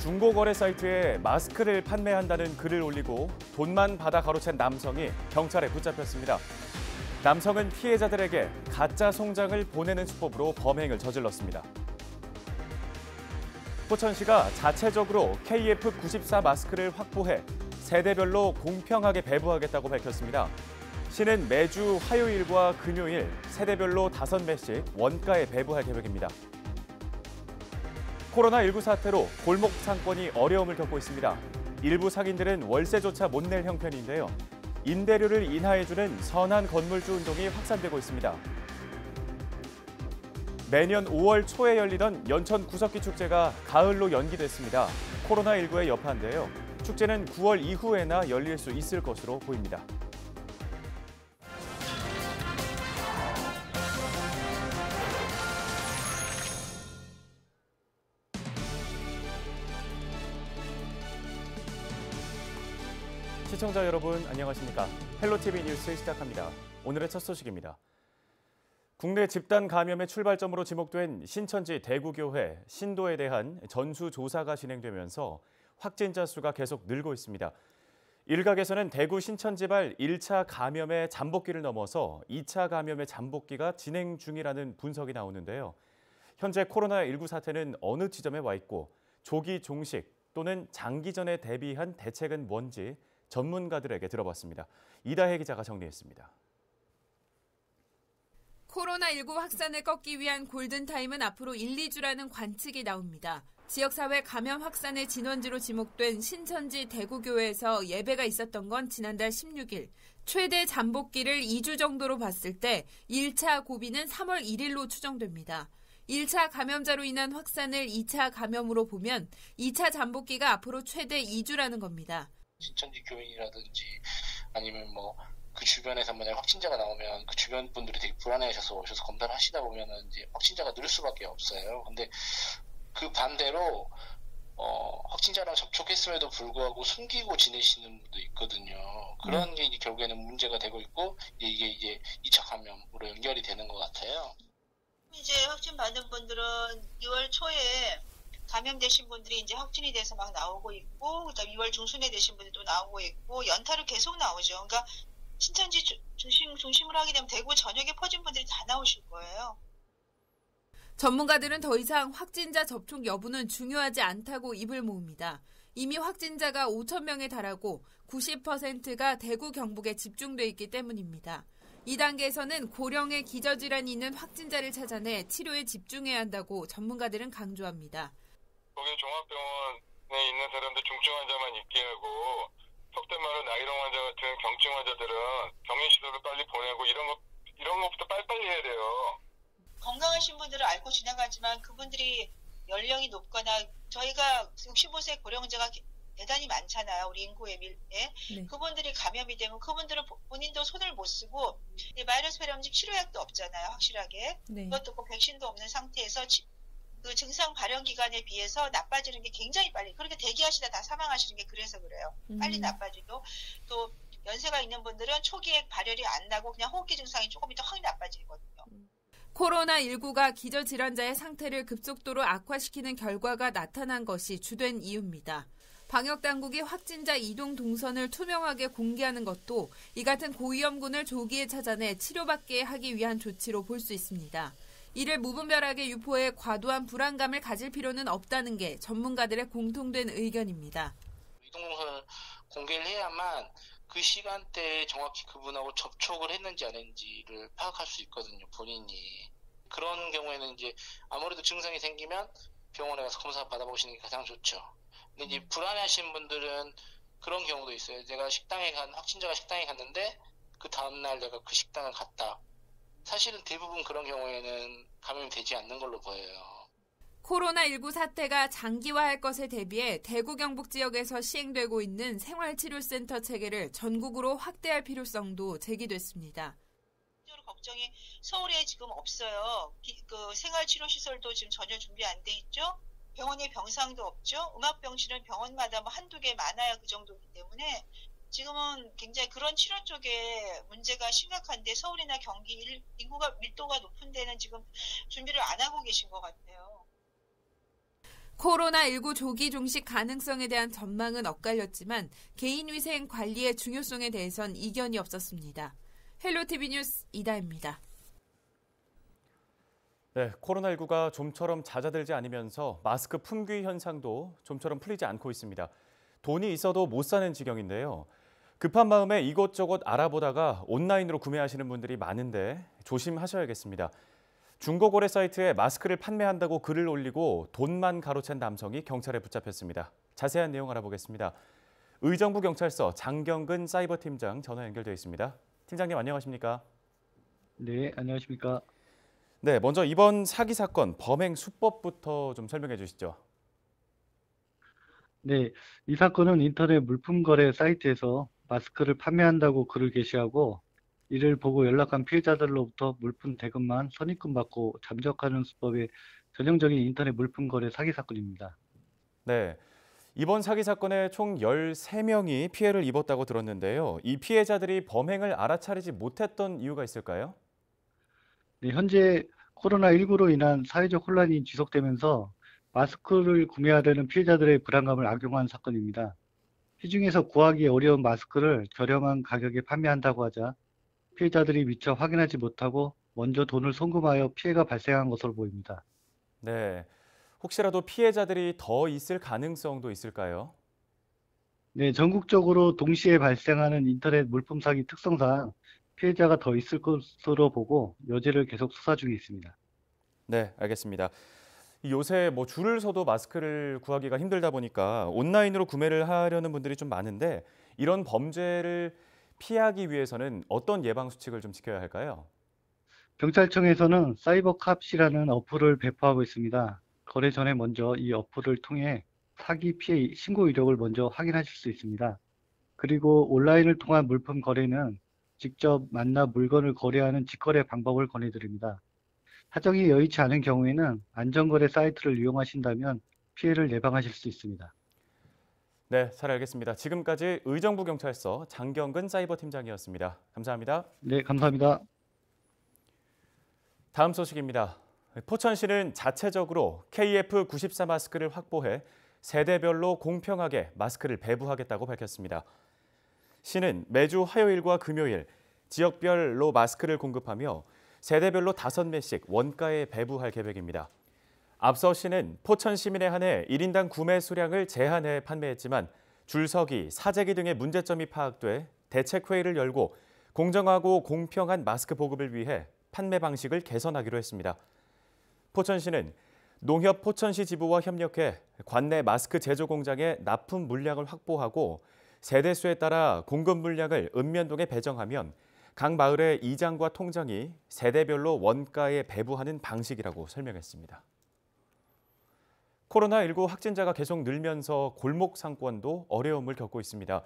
중고거래 사이트에 마스크를 판매한다는 글을 올리고 돈만 받아 가로챈 남성이 경찰에 붙잡혔습니다. 남성은 피해자들에게 가짜 송장을 보내는 수법으로 범행을 저질렀습니다. 포천시가 자체적으로 KF94 마스크를 확보해 세대별로 공평하게 배부하겠다고 밝혔습니다. 시는 매주 화요일과 금요일 세대별로 5매씩 원가에 배부할 계획입니다. 코로나19 사태로 골목 상권이 어려움을 겪고 있습니다. 일부 상인들은 월세조차 못 낼 형편인데요. 임대료를 인하해주는 선한 건물주 운동이 확산되고 있습니다. 매년 5월 초에 열리던 연천 구석기 축제가 가을로 연기됐습니다. 코로나19의 여파인데요. 축제는 9월 이후에나 열릴 수 있을 것으로 보입니다. 시청자 여러분 안녕하십니까? 헬로티비 뉴스 시작합니다. 오늘의 첫 소식입니다. 국내 집단 감염의 출발점으로 지목된 신천지 대구교회 신도에 대한 전수조사가 진행되면서 확진자 수가 계속 늘고 있습니다. 일각에서는 대구 신천지발 1차 감염의 잠복기를 넘어서 2차 감염의 잠복기가 진행 중이라는 분석이 나오는데요. 현재 코로나19 사태는 어느 지점에 와 있고 조기 종식 또는 장기전에 대비한 대책은 뭔지 전문가들에게 들어봤습니다. 이다혜 기자가 정리했습니다. 코로나19 확산을 꺾기 위한 골든타임은 앞으로 1, 2주라는 관측이 나옵니다. 지역사회 감염 확산의 진원지로 지목된 신천지 대구교회에서 예배가 있었던 건 지난달 16일. 최대 잠복기를 2주 정도로 봤을 때 1차 고비는 3월 1일로 추정됩니다. 1차 감염자로 인한 확산을 2차 감염으로 보면 2차 잠복기가 앞으로 최대 2주라는 겁니다. 신천지 교인이라든지 아니면 그 주변에서 만약 확진자가 나오면 그 주변 분들이 되게 불안해하셔서 오셔서 검사를 하시다 보면은 이제 확진자가 늘 수밖에 없어요. 근데 그 반대로 확진자랑 접촉했음에도 불구하고 숨기고 지내시는 분도 있거든요. 그런 게 이제 결국에는 문제가 되고 있고 이게 이제 2차 감염으로 연결이 되는 것 같아요. 이제 확진 받은 분들은 2월 초에 감염되신 분들이 이제 확진이 돼서 막 나오고 있고, 그다음 2월 중순에 되신 분들도 나오고 있고, 연타로 계속 나오죠. 그러니까 신천지 중심으로 하게 되면 대구 전역에 퍼진 분들이 다 나오실 거예요. 전문가들은 더 이상 확진자 접촉 여부는 중요하지 않다고 입을 모읍니다. 이미 확진자가 5천 명에 달하고 90%가 대구 경북에 집중돼 있기 때문입니다. 이 단계에서는 고령의 기저질환이 있는 확진자를 찾아내 치료에 집중해야 한다고 전문가들은 강조합니다. 거기 종합병원에 있는 사람들 중증 환자만 입게 하고 속된 말로 나이롱 환자 같은 경증 환자들은 격리시설로 빨리 보내고 이런 것부터 빨리빨리 해야 돼요. 건강하신 분들은 앓고 지나가지만 그분들이 연령이 높거나 저희가 65세 고령자가 대단히 많잖아요. 우리 인구에 네. 그분들이 감염이 되면 그분들은 본인도 손을 못 쓰고 바이러스 발염증 치료약도 없잖아요. 확실하게. 네. 그것도 없고 백신도 없는 상태에서 그 증상 발현 기간에 비해서 나빠지는 게 굉장히 빨리. 그렇게 대기하시다 다 사망하시는 게 그래서 그래요. 빨리 나빠지고 또 연세가 있는 분들은 초기에 발열이 안 나고 그냥 호흡기 증상이 조금 있다 확 나빠지거든요. 코로나19가 기저질환자의 상태를 급속도로 악화시키는 결과가 나타난 것이 주된 이유입니다. 방역당국이 확진자 이동 동선을 투명하게 공개하는 것도 이 같은 고위험군을 조기에 찾아내 치료받게 하기 위한 조치로 볼 수 있습니다. 이를 무분별하게 유포해 과도한 불안감을 가질 필요는 없다는 게 전문가들의 공통된 의견입니다. 이동 동선을 공개를 해야만 그 시간대에 정확히 그분하고 접촉을 했는지 안 했는지를 파악할 수 있거든요, 본인이. 그런 경우에는 이제 아무래도 증상이 생기면 병원에 가서 검사 받아보시는 게 가장 좋죠. 근데 이제 불안해하시는 분들은 그런 경우도 있어요. 확진자가 식당에 갔는데 그 다음날 내가 그 식당을 갔다. 사실은 대부분 그런 경우에는 감염이 되지 않는 걸로 보여요. 코로나19 사태가 장기화할 것에 대비해 대구 경북 지역에서 시행되고 있는 생활치료센터 체계를 전국으로 확대할 필요성도 제기됐습니다. 걱정이 서울에 지금 없어요. 그 생활치료시설도 지금 전혀 준비 안 돼 있죠. 병원에 병상도 없죠. 음압병실은 병원마다 한두 개 많아야 그 정도이기 때문에 지금은 굉장히 그런 치료 쪽에 문제가 심각한데 서울이나 경기 인구가 밀도가 높은 데는 지금 준비를 안 하고 계신 것 같아요. 코로나19 조기 종식 가능성에 대한 전망은 엇갈렸지만 개인위생 관리의 중요성에 대해선 이견이 없었습니다. 헬로티비 뉴스 이다혜입니다. 네, 코로나19가 좀처럼 잦아들지 않으면서 마스크 품귀 현상도 좀처럼 풀리지 않고 있습니다. 돈이 있어도 못 사는 지경인데요. 급한 마음에 이것저것 알아보다가 온라인으로 구매하시는 분들이 많은데 조심하셔야겠습니다. 중고거래 사이트에 마스크를 판매한다고 글을 올리고 돈만 가로챈 남성이 경찰에 붙잡혔습니다. 자세한 내용 알아보겠습니다. 의정부 경찰서 장경근 사이버팀장 전화 연결되어 있습니다. 팀장님 안녕하십니까? 네, 안녕하십니까? 네, 먼저 이번 사기 사건 범행 수법부터 좀 설명해 주시죠. 네, 이 사건은 인터넷 물품 거래 사이트에서 마스크를 판매한다고 글을 게시하고 이를 보고 연락한 피해자들로부터 물품 대금만 선입금 받고 잠적하는 수법의 전형적인 인터넷 물품 거래 사기 사건입니다. 네, 이번 사기 사건에 총 13명이 피해를 입었다고 들었는데요. 이 피해자들이 범행을 알아차리지 못했던 이유가 있을까요? 네, 현재 코로나19로 인한 사회적 혼란이 지속되면서 마스크를 구매하려는 피해자들의 불안감을 악용한 사건입니다. 시중에서 구하기 어려운 마스크를 저렴한 가격에 판매한다고 하자 피해자들이 미처 확인하지 못하고 먼저 돈을 송금하여 피해가 발생한 것으로 보입니다. 네, 혹시라도 피해자들이 더 있을 가능성도 있을까요? 네, 전국적으로 동시에 발생하는 인터넷 물품 사기 특성상 피해자가 더 있을 것으로 보고 여지를 계속 수사 중에 있습니다. 네, 알겠습니다. 요새 줄을 서도 마스크를 구하기가 힘들다 보니까 온라인으로 구매를 하려는 분들이 좀 많은데 이런 범죄를 피하기 위해서는 어떤 예방 수칙을 좀 지켜야 할까요? 경찰청에서는 사이버캅이라는 어플을 배포하고 있습니다. 거래 전에 먼저 이 어플을 통해 사기 피해 신고 이력을 먼저 확인하실 수 있습니다. 그리고 온라인을 통한 물품 거래는 직접 만나 물건을 거래하는 직거래 방법을 권해드립니다. 사정이 여의치 않은 경우에는 안전거래 사이트를 이용하신다면 피해를 예방하실 수 있습니다. 네, 잘 알겠습니다. 지금까지 의정부 경찰서 장경근 사이버팀장이었습니다. 감사합니다. 네, 감사합니다. 다음 소식입니다. 포천시는 자체적으로 KF94 마스크를 확보해 세대별로 공평하게 마스크를 배부하겠다고 밝혔습니다. 시는 매주 화요일과 금요일 지역별로 마스크를 공급하며 세대별로 5매씩 원가에 배부할 계획입니다. 앞서 시는 포천 시민에 한해 1인당 구매 수량을 제한해 판매했지만 줄서기, 사재기 등의 문제점이 파악돼 대책회의를 열고 공정하고 공평한 마스크 보급을 위해 판매 방식을 개선하기로 했습니다. 포천시는 농협 포천시 지부와 협력해 관내 마스크 제조 공장의 납품 물량을 확보하고 세대수에 따라 공급 물량을 읍면동에 배정하면 각 마을의 이장과 통장이 세대별로 원가에 배부하는 방식이라고 설명했습니다. 코로나19 확진자가 계속 늘면서 골목 상권도 어려움을 겪고 있습니다.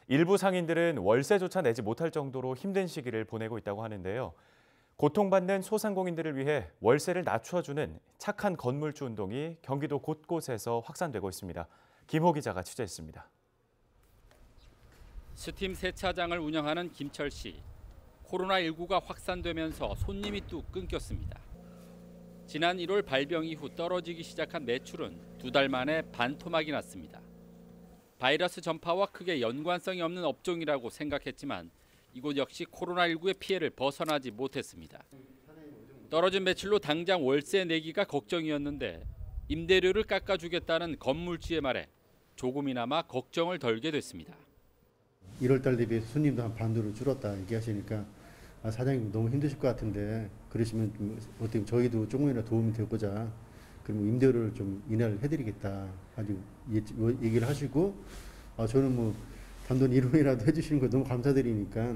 일부 상인들은 월세조차 내지 못할 정도로 힘든 시기를 보내고 있다고 하는데요. 고통받는 소상공인들을 위해 월세를 낮춰주는 착한 건물주 운동이 경기도 곳곳에서 확산되고 있습니다. 김호 기자가 취재했습니다. 스팀 세차장을 운영하는 김철 씨. 코로나19가 확산되면서 손님이 뚝 끊겼습니다. 지난 1월 발병 이후 떨어지기 시작한 매출은 2달 만에 반토막이 났습니다. 바이러스 전파와 크게 연관성이 없는 업종이라고 생각했지만 이곳 역시 코로나19의 피해를 벗어나지 못했습니다. 떨어진 매출로 당장 월세 내기가 걱정이었는데 임대료를 깎아주겠다는 건물주의 말에 조금이나마 걱정을 덜게 됐습니다. 1월 달 대비 손님도 한 반으로 줄었다 얘기하시니까 사장님 너무 힘드실 것 같은데 그러시면 좀 어떻게 저희도 조금이라도 도움이 되고자 그럼 임대료를 좀 인하를 해드리겠다 아주 얘기를 하시고 저는 단돈 1원이라도 해주시는 거 너무 감사드리니까.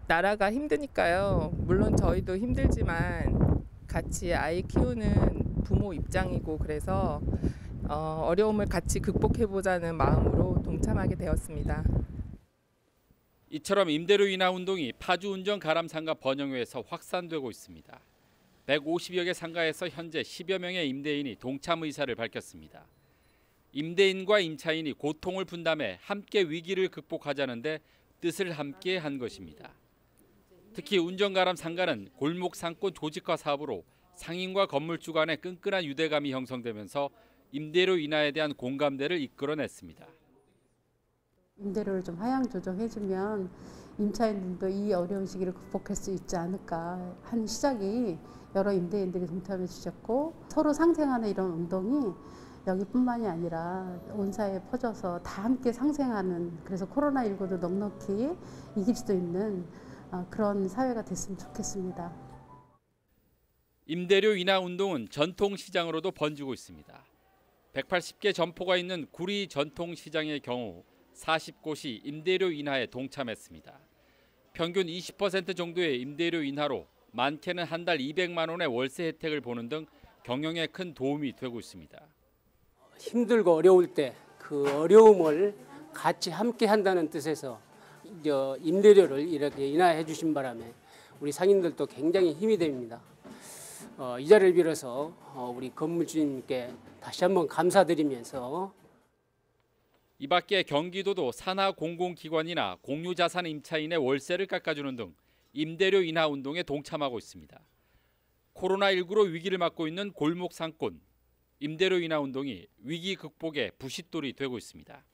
나라가 힘드니까요. 물론 저희도 힘들지만 같이 아이 키우는 부모 입장이고 그래서 어려움을 같이 극복해보자는 마음으로 동참하게 되었습니다. 이처럼 임대료 인하 운동이 파주 운정 가람 상가 번영회에서 확산되고 있습니다. 150여 개 상가에서 현재 10여 명의 임대인이 동참 의사를 밝혔습니다. 임대인과 임차인이 고통을 분담해 함께 위기를 극복하자는데 뜻을 함께 한 것입니다. 특히 운정가람 상가는 골목 상권 조직화 사업으로 상인과 건물주 간의 끈끈한 유대감이 형성되면서 임대료 인하에 대한 공감대를 이끌어냈습니다. 임대료를 좀 하향 조정해주면 임차인들도 이 어려운 시기를 극복할 수 있지 않을까 하는 시작이 여러 임대인들이 동참해 주셨고, 서로 상생하는 이런 운동이 여기뿐만이 아니라 온 사회에 퍼져서 다 함께 상생하는, 그래서 코로나19도 넉넉히 이길 수 있는 그런 사회가 됐으면 좋겠습니다. 임대료 인하 운동은 전통시장으로도 번지고 있습니다. 180개 점포가 있는 구리 전통시장의 경우 40곳이 임대료 인하에 동참했습니다. 평균 20% 정도의 임대료 인하로 많게는 한 달 200만 원의 월세 혜택을 보는 등 경영에 큰 도움이 되고 있습니다. 힘들고 어려울 때 그 어려움을 같이 함께 한다는 뜻에서 임대료를 이렇게 인하해 주신 바람에 우리 상인들도 굉장히 힘이 됩니다. 이 자리를 빌어서 우리 건물주님께 다시 한번 감사드리면서, 이 밖에 경기도도 산하 공공기관이나 공유자산 임차인의 월세를 깎아주는 등 임대료 인하 운동에 동참하고 있습니다. 코로나19로 위기를 맞고 있는 골목 상권, 임대료 인하 운동이 위기 극복의 부싯돌이 되고 있습니다.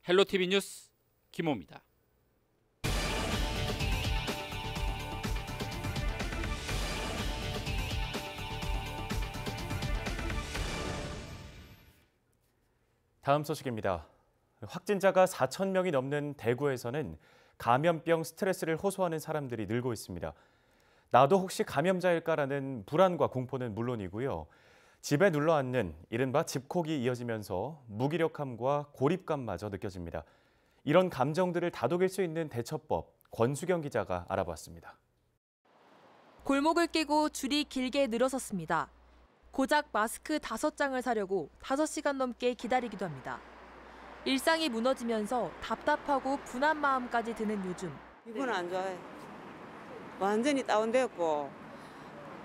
헬로티비 뉴스 김호입니다. 다음 소식입니다. 확진자가 4,000명이 넘는 대구에서는 감염병 스트레스를 호소하는 사람들이 늘고 있습니다. 나도 혹시 감염자일까라는 불안과 공포는 물론이고요. 집에 눌러앉는 이른바 집콕이 이어지면서 무기력함과 고립감마저 느껴집니다. 이런 감정들을 다독일 수 있는 대처법, 권수경 기자가 알아봤습니다. 골목을 끼고 줄이 길게 늘어섰습니다. 고작 마스크 5장을 사려고 5시간 넘게 기다리기도 합니다. 일상이 무너지면서 답답하고 분한 마음까지 드는 요즘. 기분 안 좋아요. 완전히 다운되었고,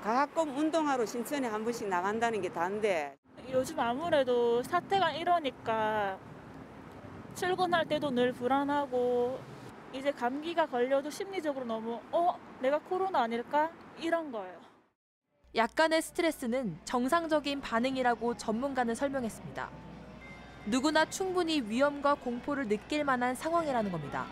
가끔 운동하러 신천에 한 번씩 나간다는 게 다인데, 요즘 아무래도 사태가 이러니까 출근할 때도 늘 불안하고, 이제 감기가 걸려도 심리적으로 너무 내가 코로나 아닐까? 이런 거예요. 약간의 스트레스는 정상적인 반응이라고 전문가는 설명했습니다. 누구나 충분히 위험과 공포를 느낄 만한 상황이라는 겁니다.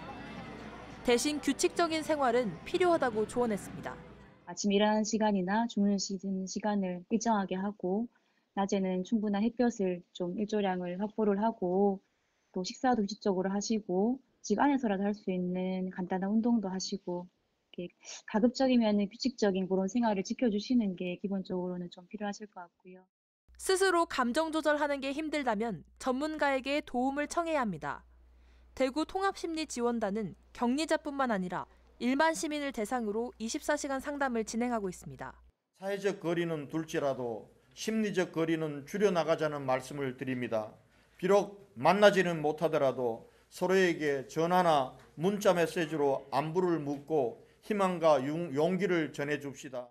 대신 규칙적인 생활은 필요하다고 조언했습니다. 아침 일하는 시간이나 주무시는 시간을 일정하게 하고, 낮에는 충분한 햇볕을 좀 일조량을 확보를 하고, 또 식사도 규칙적으로 하시고, 집 안에서라도 할 수 있는 간단한 운동도 하시고, 가급적이면 규칙적인 그런 생활을 지켜주시는 게 기본적으로는 좀 필요하실 것 같고요. 스스로 감정 조절하는 게 힘들다면 전문가에게 도움을 청해야 합니다. 대구 통합심리지원단은 격리자뿐만 아니라 일반 시민을 대상으로 24시간 상담을 진행하고 있습니다. 사회적 거리는 둘지라도 심리적 거리는 줄여나가자는 말씀을 드립니다. 비록 만나지는 못하더라도 서로에게 전화나 문자 메시지로 안부를 묻고 희망과 용기를 전해줍시다.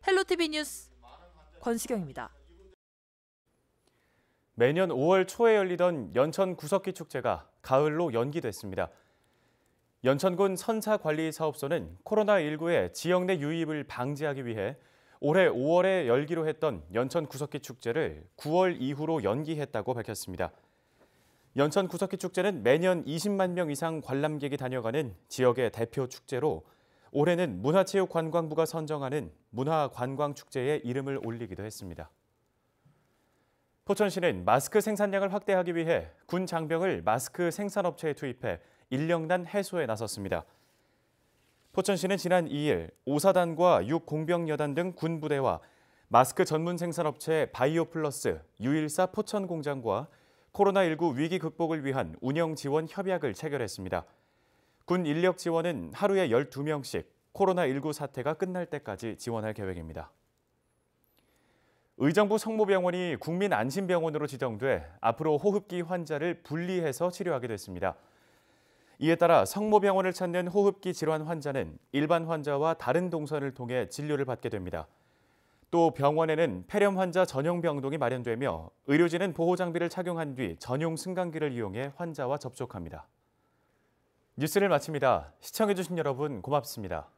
헬로티비 뉴스 권수경입니다. 매년 5월 초에 열리던 연천 구석기 축제가 가을로 연기됐습니다. 연천군 선사관리사업소는 코로나19의 지역 내 유입을 방지하기 위해 올해 5월에 열기로 했던 연천 구석기 축제를 9월 이후로 연기했다고 밝혔습니다. 연천 구석기 축제는 매년 20만 명 이상 관람객이 다녀가는 지역의 대표 축제로 올해는 문화체육관광부가 선정하는 문화관광축제에 이름을 올리기도 했습니다. 포천시는 마스크 생산량을 확대하기 위해 군 장병을 마스크 생산업체에 투입해 인력난 해소에 나섰습니다. 포천시는 지난 2일 5사단과 6공병여단 등 군부대와 마스크 전문 생산업체 바이오플러스, U14 포천공장과 코로나19 위기 극복을 위한 운영 지원 협약을 체결했습니다. 군 인력 지원은 하루에 12명씩 코로나19 사태가 끝날 때까지 지원할 계획입니다. 의정부 성모병원이 국민안심병원으로 지정돼 앞으로 호흡기 환자를 분리해서 치료하게 됐습니다. 이에 따라 성모병원을 찾는 호흡기 질환 환자는 일반 환자와 다른 동선을 통해 진료를 받게 됩니다. 또 병원에는 폐렴 환자 전용 병동이 마련되며 의료진은 보호장비를 착용한 뒤 전용 승강기를 이용해 환자와 접촉합니다. 뉴스를 마칩니다. 시청해주신 여러분 고맙습니다.